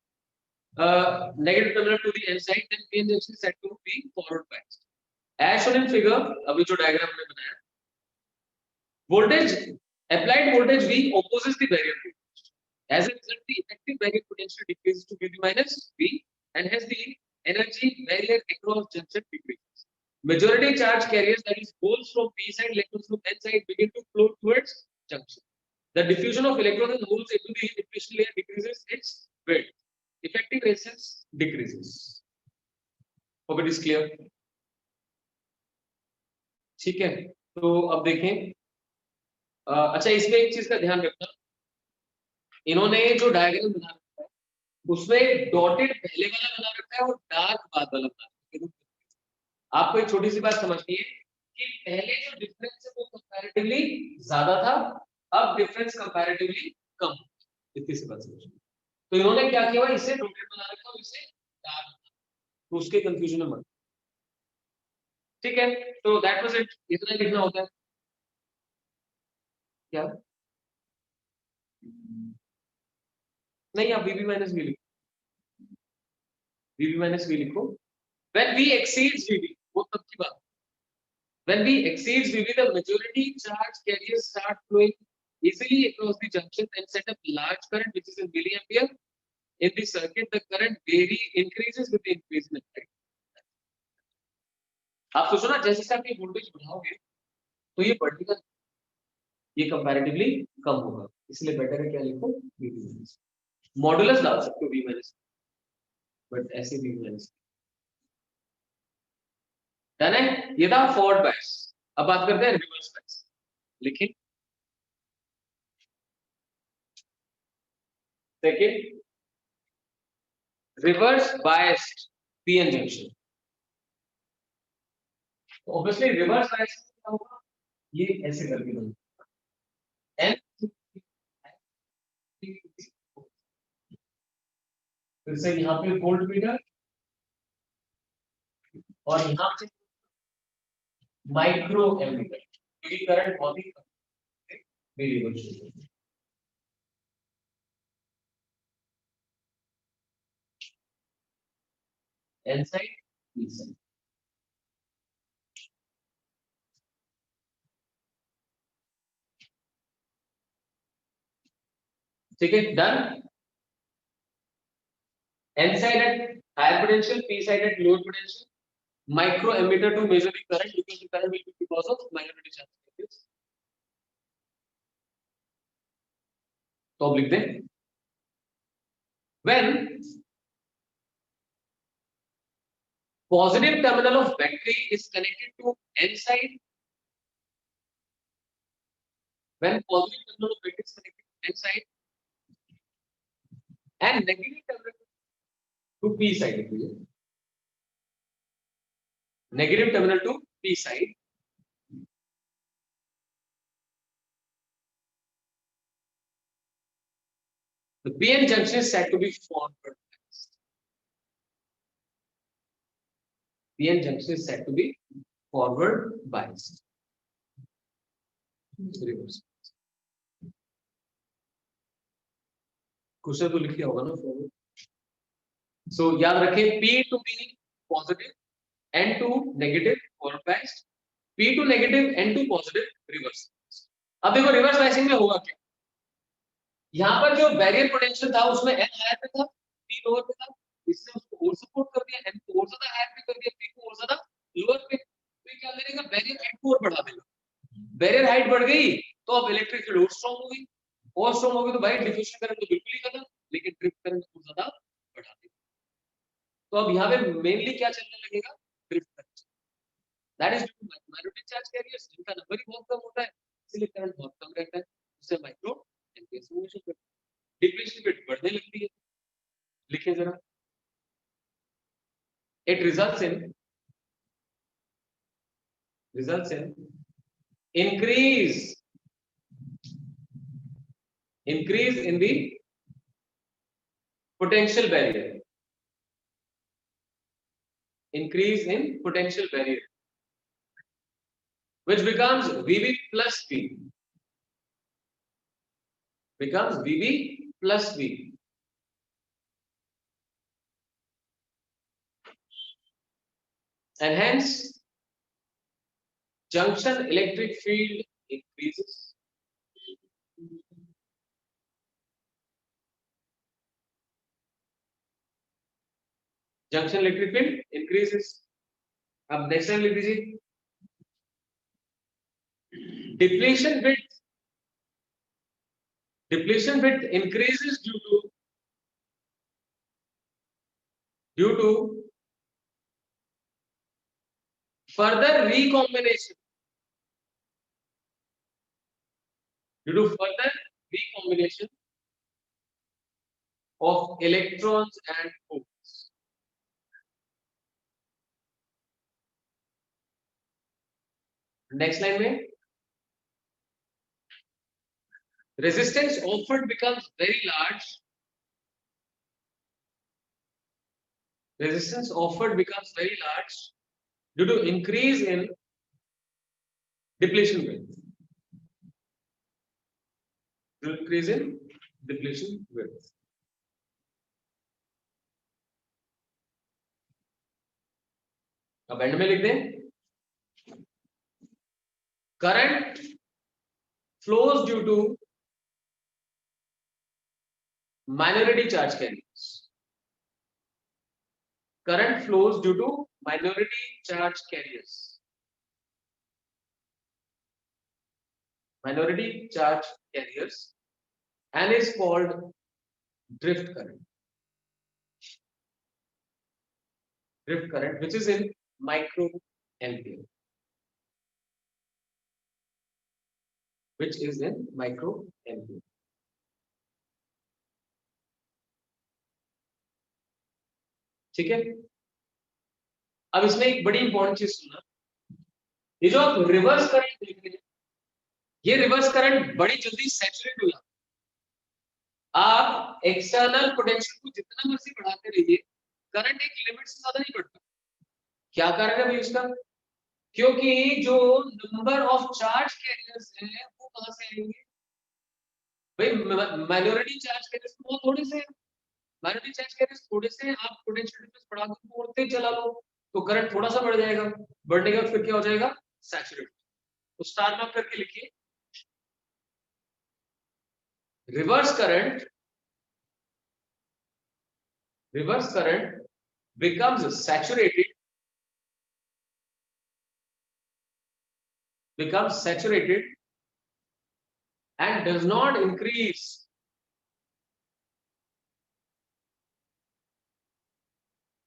negative terminal to the N side, then PN junction is said to be forward biased. As shown in figure, अभी जो diagram हमने बनाया, voltage applied voltage V opposes the barrier voltage. As a result, the effective barrier potential decreases to VB minus V, and hence the energy barrier across junction decreases. Majority charge carriers, that is holes from P side, electrons from N side, begin to flow towards junction. The diffusion of electrons and holes into the depletion layer decreases its width. Effective resistance decreases. Hope it is clear. ठीक है, तो अब देखें, अच्छा इसमें एक चीज का ध्यान रखना, इन्होंने जो डायग्राम बना रखा है उसमें डॉटेड पहले वाला बना रखा है और डार्क बाद वाला बना रखा है। आपको एक छोटी सी बात समझनी है कि पहले जो डिफरेंस है वो कंपैरेटिवली ज्यादा था, अब डिफरेंस कंपैरेटिवली कम, इतनी सी बात समझिए। तो इन्होंने क्या किया, इसे डॉटेड बना रखा और इसे डार्क, तो उसके कंफ्यूजन में मत, ठीक है? तो दैट वाज इट, इतना ही लिखना होता है क्या? नहीं, आप VB माइनस V लिखो, VB माइनस V लिखो। When V exceeds VB, वो तब की बात। When V exceeds VB, the majority charge carriers start flowing easily across the junction and set up large current, which is in milliampere. In the circuit, the current increases with the increase in voltage. आप सोचो ना, जैसे जैसे आप ये voltage बढ़ाओगे तो ये बढ़ेगा, ये कंपैरेटिवली कम होगा, इसलिए बेटर है क्या लिखो, VB माइनस। मॉडुलस डाल सकते हो V माइनस, बट ऐसे V माइनस। डन है, ये था फॉरवर्ड बायस। अब बात करते हैं रिवर्स बायस। लिखें, second, reverse biased PN junction. Obviously reverse bias क्या होगा, ये ऐसे करके बनेगा, N फिर से यहाँ पे वोल्ट मीटर और यहाँ पे माइक्रो एमीटर, क्योंकि करंट बहुत ही variable. N side P side, ठीक है, done. N side at higher potential, P side at lower potential. Micro emitter to measure the current because the current will be because of minority charge. तो अब लिख दें, when positive terminal of battery is connected to N side, when positive terminal of battery is connected to N side and negative terminal to P side, negative terminal to P side, the PN junction is said to be forward biased. PN junction is said to be forward biased. Question तो लिख लिया होगा ना forward. सो याद रखें P to be positive, N to negative forward biased, P to negative, N to positive reverse। अब देखो reverse biasing में होगा क्या, यहाँ पर जो बैरियर पोटेंशियल था उसमें N हायर पे था, P लोअर पे था, इसने उसको और सपोर्ट कर दिया, N को और ज्यादा हायर पे कर दिया, P को और ज्यादा लोअर पे, तो क्या करेगा, बैरियर हाइट को और बढ़ा देगा। बैरियर हाइट बढ़ गई तो अब इलेक्ट्रिक फील्ड और स्ट्रांग हो गई, और स्ट्रांग हो गई तो भाई डिफ्यूजन करंट तो बिल्कुल ही खत्म, लेकिन ड्रिफ्ट करंट को ज्यादा बढ़ा देगा। तो अब यहाँ पे मेनली क्या चलने लगेगा, drift current. That is due to minority charge carriers, जिनका नंबर ही बहुत कम होता है, इसलिए करंट बहुत कम रहता है, उससे माइक्रो एम्पियर्स में मेजर करते हैं, डिप्लीशन रेट बढ़ने लगती है। लिखिए जरा, it results in increase in the potential barrier, increase in potential barrier, which becomes VB plus V, becomes VB plus V, and hence junction electric field increases, junction electric field increases। अब next time लिख दीजिए, depletion width increases due to further recombination, of electrons and holes। Next line में, resistance offered becomes very large, resistance offered becomes very large due to increase in depletion width, due to increase in depletion width। अब and में लिख दें, current flows due to minority charge carriers, current flows due to minority charge carriers, minority charge carriers, and is called drift current, which is in micro ampere, which is in micro ampere। ठीक है, अब इसमें एक बड़ी important चीज सुनना, ये जो आप रिवर्स करंट देख रहे हैं, ये रिवर्स करंट बड़ी जल्दी सैचुरेट हो जाता है। आप एक्सटर्नल पोटेंशियल को जितना मर्जी बढ़ाते रहिए, करंट एक लिमिट से ज्यादा नहीं बढ़ता। क्या कारण है भाई उसका? क्योंकि जो नंबर ऑफ चार्ज कैरियर्स हैं वो कहां से आएंगे भाई? माइनॉरिटी चार्ज कैरियर्स तो बहुत थोड़े से हैं। माइनॉरिटी चार्ज कैरियर्स थोड़े से हैं, आप पोटेंशियल डिफरेंस बढ़ा के बढ़ते ही चला लो तो करंट थोड़ा सा बढ़ जाएगा। बढ़ने के बाद फिर क्या हो जाएगा? सैचुरेट। तो स्टार मार्क करके लिखिए, reverse current becomes saturated and does not increase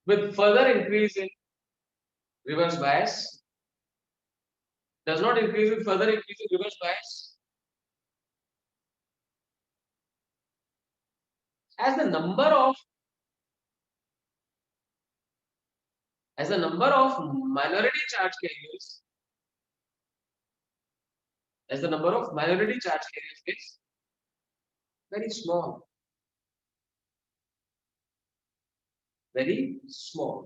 with further increase in reverse bias. Does not increase with further increase in reverse bias. As the number of minority charge carriers is very small, very small.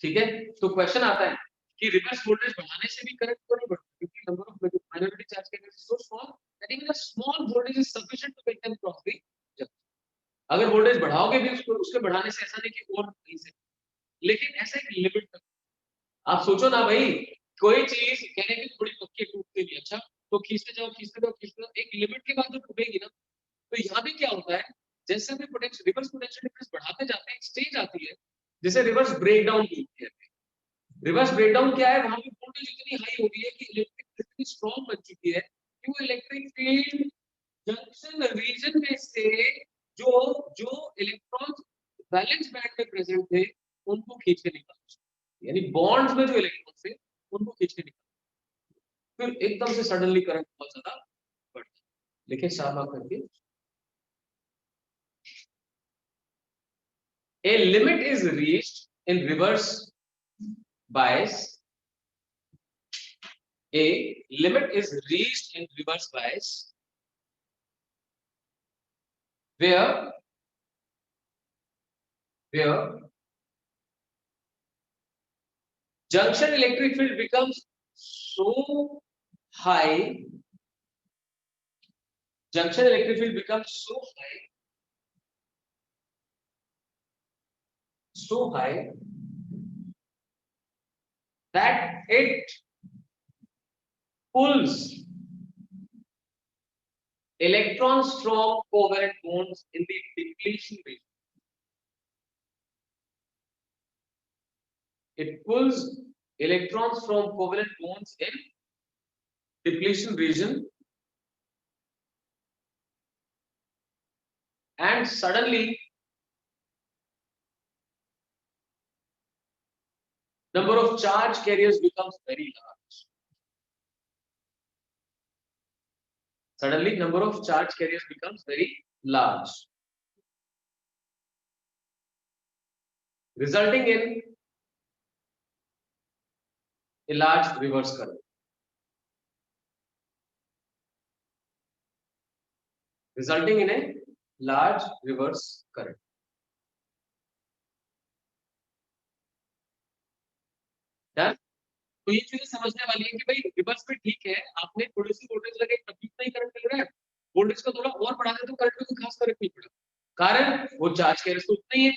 ठीक है, तो question आता है कि reverse voltage बढ़ाने से भी current क्यों नहीं बढ़ता? क्योंकि number of minority charge carriers is so small that even a small voltage is sufficient to make them cross the junction. अगर वोल्टेज बढ़ाओगे भी उसके बढ़ाने से ऐसा नहीं कि और नहीं से, लेकिन ऐसा एक लिमिट तक। आप सोचो ना भाई, कोई चीज कहने की थोड़ी पक्की टूटती नहीं, अच्छा तो खींचते जाओ एक लिमिट के बाद तो टूटेगी ना। तो यहाँ भी क्या होता है, जैसे हम रिवर्स पोटेंशियल डिफरेंस बढ़ाते जाते हैं, एक स्टेज आती है जिसे रिवर्स ब्रेकडाउन कहते हैं। रिवर्स ब्रेकडाउन क्या है? वहां पे वोल्टेज इतनी हाई हो गई है कि इलेक्ट्रिक इतनी स्ट्रॉन्ग बन चुकी है कि वो इलेक्ट्रिक फील्ड जंक्शन रीजन में से जो जो इलेक्ट्रॉन्स वैलेंस बैंड में प्रेजेंट थे उनको खींच के निकाल, यानी बॉन्ड्स में जो इलेक्ट्रॉन्स थे उनको खींच के निकाल, फिर एकदम से सडनली करंट बहुत ज्यादा बढ़ गया। लिखे शाह करके, a limit is reached in reverse bias. A limit is reached in reverse bias where junction electric field becomes so high, junction electric field becomes so high that it pulls electrons from covalent bonds in the depletion region. It pulls electrons from covalent bonds in depletion region, and suddenly number of charge carriers becomes very large. Suddenly number of charge carriers becomes very large, resulting in a large reverse current. Resulting in a large reverse current. Done? तो ये चीजें समझने वाली है कि भाई reverse में ठीक है, आपने थोड़ी सी वोल्टेज लगे तभी नहीं करंट मिल रहा है, वोल्टेज को थोड़ा और बढ़ा दे तो करंट में कोई खास फर्क नहीं पड़ा। कारण वो चार्ज कैरियर्स तो उतना ही है,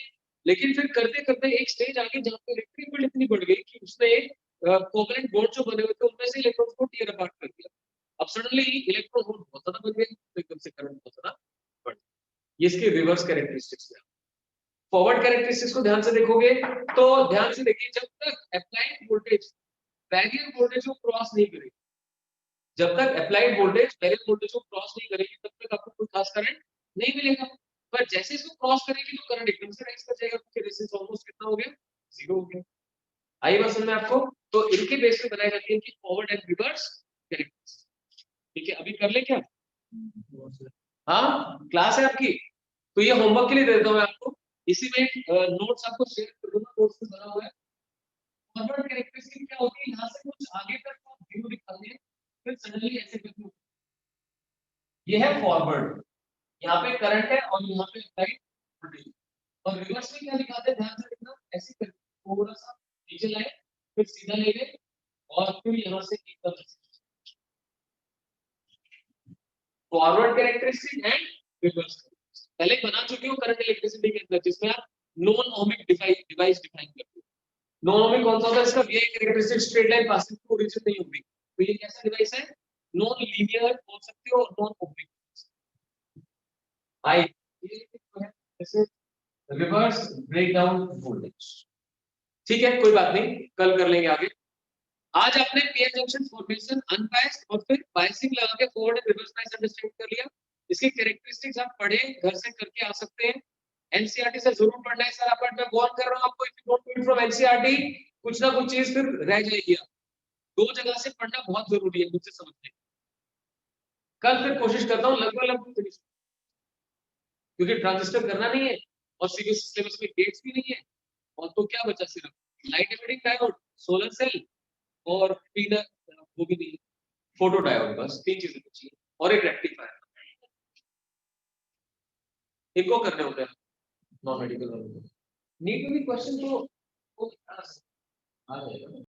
लेकिन फिर करते करते एक स्टेज आ गई जहां पे इलेक्ट्रिक फील्ड इतनी बढ़ गई कि उसने कोवलेंट बॉन्ड जो बने हुए थे उनमें से इलेक्ट्रॉन्स को टियर अपार्ट कर दिया। अब सडनली इलेक्ट्रॉन होल बहुत ज्यादा बन गए, तो एकदम से करंट बहुत ज्यादा बढ़ गया। ये इसके रिवर्स कैरेक्टरिस्टिक्स है। फॉरवर्ड कैरेक्टरिस्टिक्स को ध्यान से देखोगे तो ध्यान से देखिए, जब तक अप्लाइड वोल्टेज बैरियर वोल्टेज को क्रॉस नहीं करेगी, जब तक अप्लाइड वोल्टेज बैरियर वोल्टेज को क्रॉस नहीं करेगी तब तक आपको कोई खास करंट नहीं मिलेगा। पर जैसे इसको क्रॉस करेगी तो करंट एकदम से राइज कर जाएगा, क्योंकि रेजिस्टेंस ऑलमोस्ट कितना हो गया? 0 हो गया। आई बात समझ में आपको? तो इनके बेस पे बनाई जाती है कि फॉरवर्ड एंड रिवर्स कैरेक्टरिस्टिक्स। ठीक है, अभी कर ले क्या? हाँ, क्लास है आपकी, तो ये होमवर्क के लिए दे देता हूँ मैं आपको। इसी में नोट्स आपको शेयर कर दूंगा, नोट्स में बना हुआ है। फॉरवर्ड कैरेक्टरिस्टिक क्या होती है, यहाँ से कुछ आगे तक आप जीरो दिखाते हैं, फिर सडनली ऐसे करके ये है फॉरवर्ड, यहाँ पे करंट है और यहाँ पे लाइट वोल्टेज। और रिवर्स में क्या दिखाते हैं, ध्यान से देखना, ऐसे करके थोड़ा सा नीचे लाए, फिर सीधा ले गए और फिर यहाँ से एकदम फॉरवर्ड कैरेक्टरिस्टिक एंड रिवर्स। पहले बना चुके हो करंट इलेक्ट्रिसिटी के अंदर, जिसमें आप नॉन ओमिक डिवाइस डिफाइन करते हो। नॉन ओमिक कौन सा होता है, इसका VI characteristic straight line passing through origin नहीं होगी, तो ये कैसा डिवाइस है, नॉन लीनियर बोल सकते हो और नॉन ओमिक। आई ये जो है जैसे रिवर्स ब्रेकडाउन वोल्टेज। ठीक है, कोई बात नहीं, कल कर लेंगे आगे। आज आपने पीएन जंक्शन फॉर्मेशन, अनबायस्ड और फिर बायसिंग लगा के forward and reverse bias understand कर लिया। इसके कैरेक्टरिस्टिक्स आप पढ़े, घर से करके आ सकते हैं। एनसीईआरटी से जरूर पढ़ना है सर, आप मैं वार्न कर रहा हूं आपको, if you don't read from NCERT कुछ ना कुछ चीज फिर रह जाएगी। दो जगह से पढ़ना बहुत जरूरी है मुझसे समझने। कल फिर कोशिश करता हूँ लगभग फिनिश, क्योंकि ट्रांजिस्टर करना नहीं है और सीबीएसई सिलेबस में गेट्स भी नहीं है, और तो क्या बचा, सिर्फ light emitting diode, solar cell और पीनर, वो भी नहीं है, फोटो डायोड, बस तीन चीजें बची है और एक रेक्टिफायर। इनको करने होते हैं नॉन मेडिकल वालों को। नीट में भी क्वेश्चन तो आ जाएगा।